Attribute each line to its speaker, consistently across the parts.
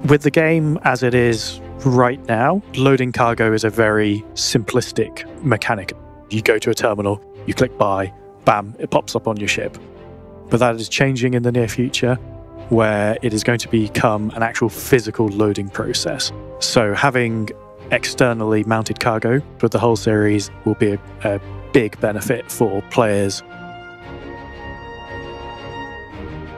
Speaker 1: With the game as it is right now, loading cargo is a very simplistic mechanic. You go to a terminal, you click buy, bam, it pops up on your ship. But that is changing in the near future, where it is going to become an actual physical loading process. So having externally mounted cargo with the Hull series will be a big benefit for players.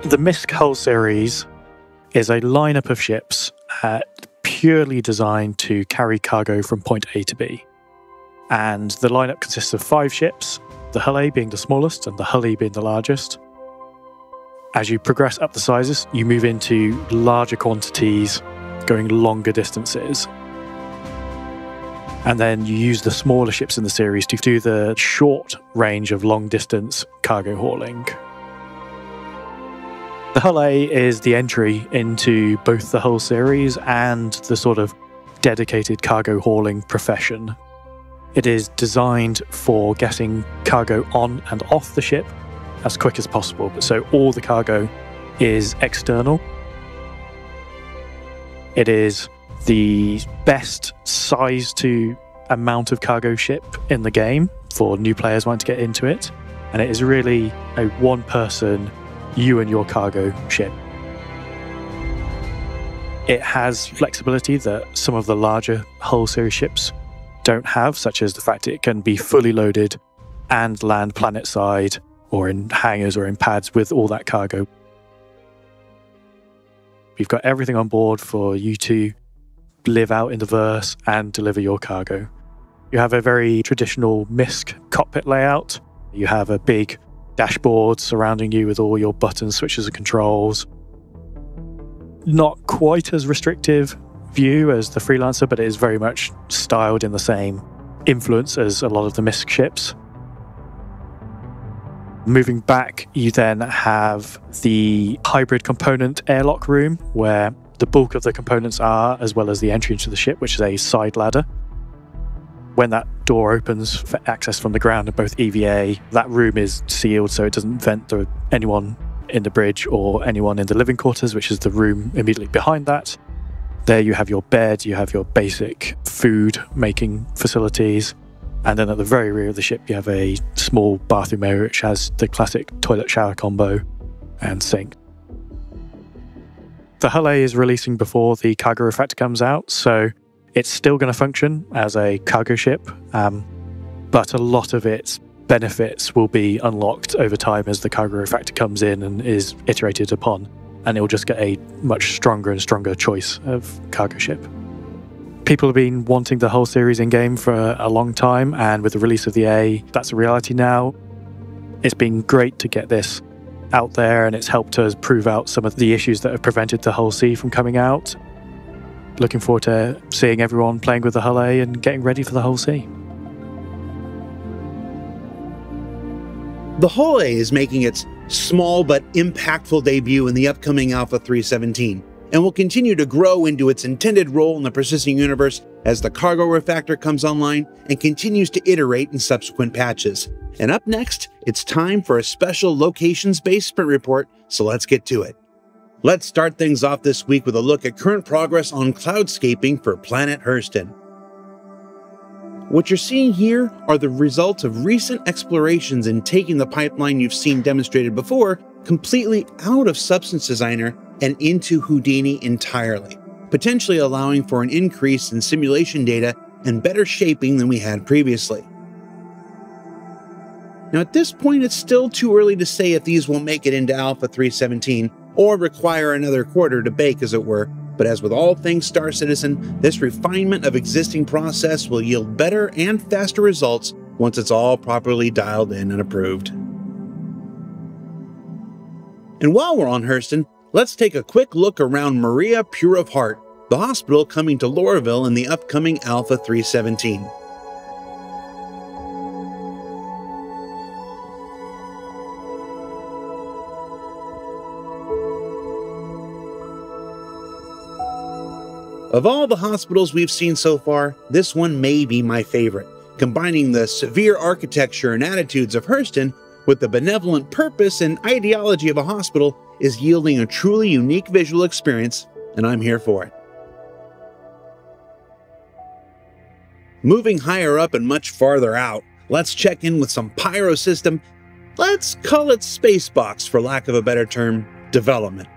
Speaker 1: The MISC Hull series is a lineup of ships purely designed to carry cargo from point A to B. And the lineup consists of 5 ships, the Hull A being the smallest and the Hull E being the largest. As you progress up the sizes, you move into larger quantities, going longer distances. And then you use the smaller ships in the series to do the short range of long distance cargo hauling. The Hull A is the entry into both the Hull series and the sort of dedicated cargo hauling profession. It is designed for getting cargo on and off the ship as quick as possible, so all the cargo is external. It is the best size to amount of cargo ship in the game for new players wanting to get into it, and it is really a one-person, you and your cargo ship. It has flexibility that some of the larger Hull series ships don't have, such as the fact it can be fully loaded and land planet-side or in hangars or in pads with all that cargo. We've got everything on board for you to live out in the verse and deliver your cargo. You have a very traditional MISC cockpit layout. You have a big dashboard surrounding you with all your buttons, switches and controls. Not quite as restrictive view as the Freelancer, but it is very much styled in the same influence as a lot of the MISC ships. Moving back, you then have the hybrid component airlock room, where the bulk of the components are, as well as the entry into the ship, which is a side ladder. When that door opens for access from the ground in both EVA, that room is sealed so it doesn't vent to anyone in the bridge or anyone in the living quarters, which is the room immediately behind that. There you have your bed, you have your basic food making facilities, and then at the very rear of the ship you have a small bathroom area which has the classic toilet shower combo and sink. The Hull A is releasing before the cargo refactor comes out, so it's still going to function as a cargo ship, but a lot of its benefits will be unlocked over time as the cargo refactor comes in and is iterated upon, and it will just get a much stronger and stronger choice of cargo ship. People have been wanting the Hull series in-game for a long time, and with the release of the A, that's a reality now. It's been great to get this out there, and it's helped us prove out some of the issues that have prevented the Hull C from coming out. Looking forward to seeing everyone playing with the Hull A and getting ready for the Hull C.
Speaker 2: The Hull A is making its small but impactful debut in the upcoming Alpha 3.17, and will continue to grow into its intended role in the persisting universe as the cargo refactor comes online and continues to iterate in subsequent patches. And up next, it's time for a special locations-based sprint report, so let's get to it. Let's start things off this week with a look at current progress on cloudscaping for planet Hurston. What you're seeing here are the results of recent explorations in taking the pipeline you've seen demonstrated before completely out of Substance Designer and into Houdini entirely, potentially allowing for an increase in simulation data and better shaping than we had previously. Now at this point it's still too early to say if these will make it into Alpha 3.17 or require another quarter to bake, as it were, but as with all things Star Citizen, this refinement of existing process will yield better and faster results once it's all properly dialed in and approved. And while we're on Hurston, let's take a quick look around Maria Pure of Heart, the hospital coming to Lorville in the upcoming Alpha 3.17. Of all the hospitals we've seen so far, this one may be my favorite, combining the severe architecture and attitudes of Hurston with the benevolent purpose and ideology of a hospital is yielding a truly unique visual experience and I'm here for it. Moving higher up and much farther out, let's check in with some Pyro system, let's call it Spacebox for lack of a better term, development.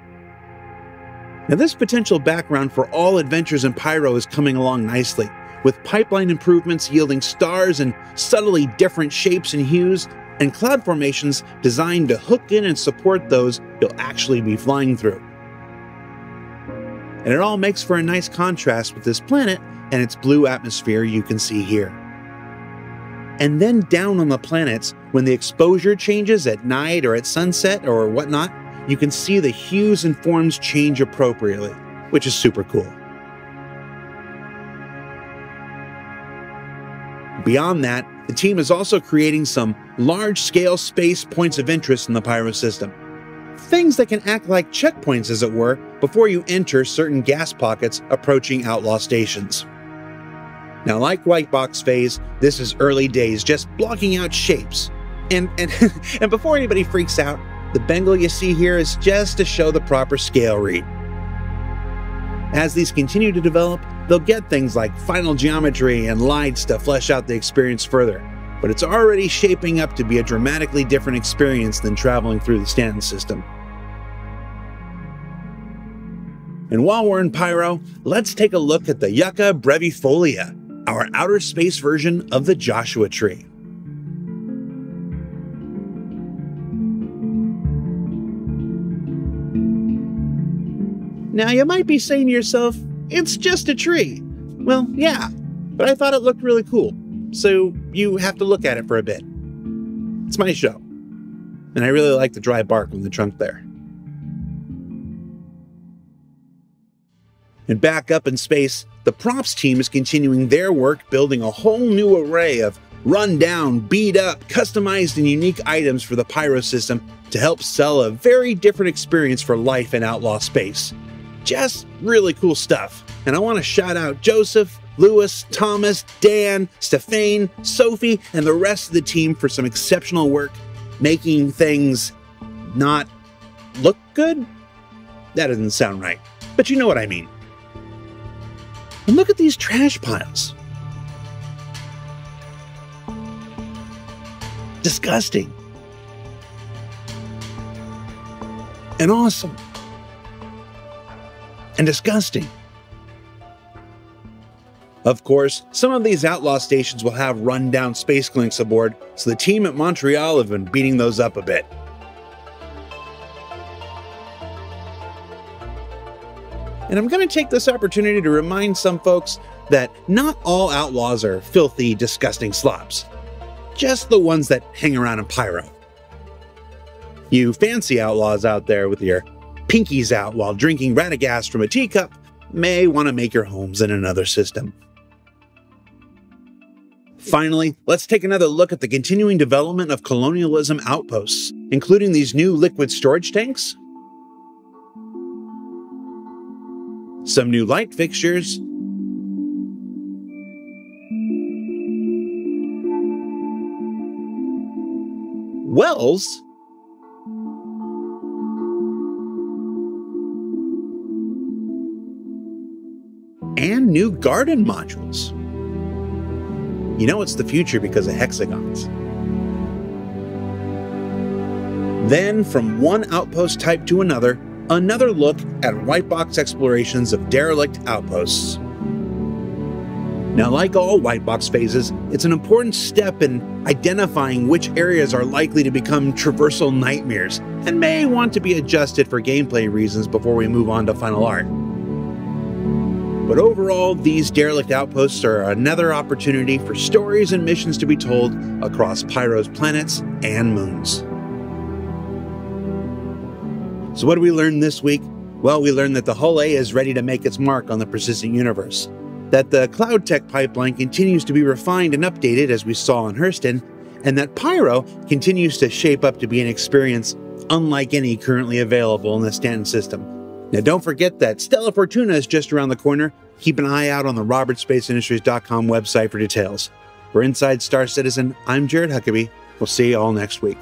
Speaker 2: Now this potential background for all adventures in Pyro is coming along nicely, with pipeline improvements yielding stars in subtly different shapes and hues, and cloud formations designed to hook in and support those you'll actually be flying through. And it all makes for a nice contrast with this planet and its blue atmosphere you can see here. And then down on the planets, when the exposure changes at night or at sunset or whatnot, you can see the hues and forms change appropriately, which is super cool. Beyond that, the team is also creating some large-scale space points of interest in the Pyro system. Things that can act like checkpoints, as it were, before you enter certain gas pockets approaching outlaw stations. Now, like White Box Phase, this is early days, just blocking out shapes. And before anybody freaks out, the Bengal you see here is just to show the proper scale read. As these continue to develop, they'll get things like final geometry and lights to flesh out the experience further, but it's already shaping up to be a dramatically different experience than traveling through the Stanton system. And while we're in Pyro, let's take a look at the Yucca brevifolia, our outer space version of the Joshua Tree. Now you might be saying to yourself, it's just a tree. Well, yeah, but I thought it looked really cool, so you have to look at it for a bit. It's my show, and I really like the dry bark on the trunk there. And back up in space, the props team is continuing their work building a whole new array of run-down, beat-up, customized and unique items for the Pyro system to help sell a very different experience for life in outlaw space. Just really cool stuff. And I want to shout out Joseph, Lewis, Thomas, Dan, Stefane, Sophie, and the rest of the team for some exceptional work making things not look good? That doesn't sound right, but you know what I mean. And look at these trash piles. Disgusting. And awesome. And disgusting. Of course, some of these outlaw stations will have run-down space clinks aboard, so the team at Montreal have been beating those up a bit. And I'm going to take this opportunity to remind some folks that not all outlaws are filthy, disgusting slobs. Just the ones that hang around in Pyro. You fancy outlaws out there with your pinkies out while drinking Radagast from a teacup may want to make your homes in another system. Finally, let's take another look at the continuing development of colonialism outposts, including these new liquid storage tanks, some new light fixtures, wells, and new garden modules. You know it's the future because of hexagons. Then, from one outpost type to another look at white box explorations of derelict outposts. Now, like all white box phases, it's an important step in identifying which areas are likely to become traversal nightmares and may want to be adjusted for gameplay reasons before we move on to final art. But overall, these derelict outposts are another opportunity for stories and missions to be told across Pyro's planets and moons. So what did we learn this week? Well, we learned that the Hull A is ready to make its mark on the persistent universe, that the cloud tech pipeline continues to be refined and updated as we saw in Hurstonem, and that Pyro continues to shape up to be an experience unlike any currently available in the Stanton system. Now don't forget that Stella Fortuna is just around the corner. Keep an eye out on the RobertSpaceIndustries.com website for details. For Inside Star Citizen, I'm Jared Huckaby. We'll see you all next week.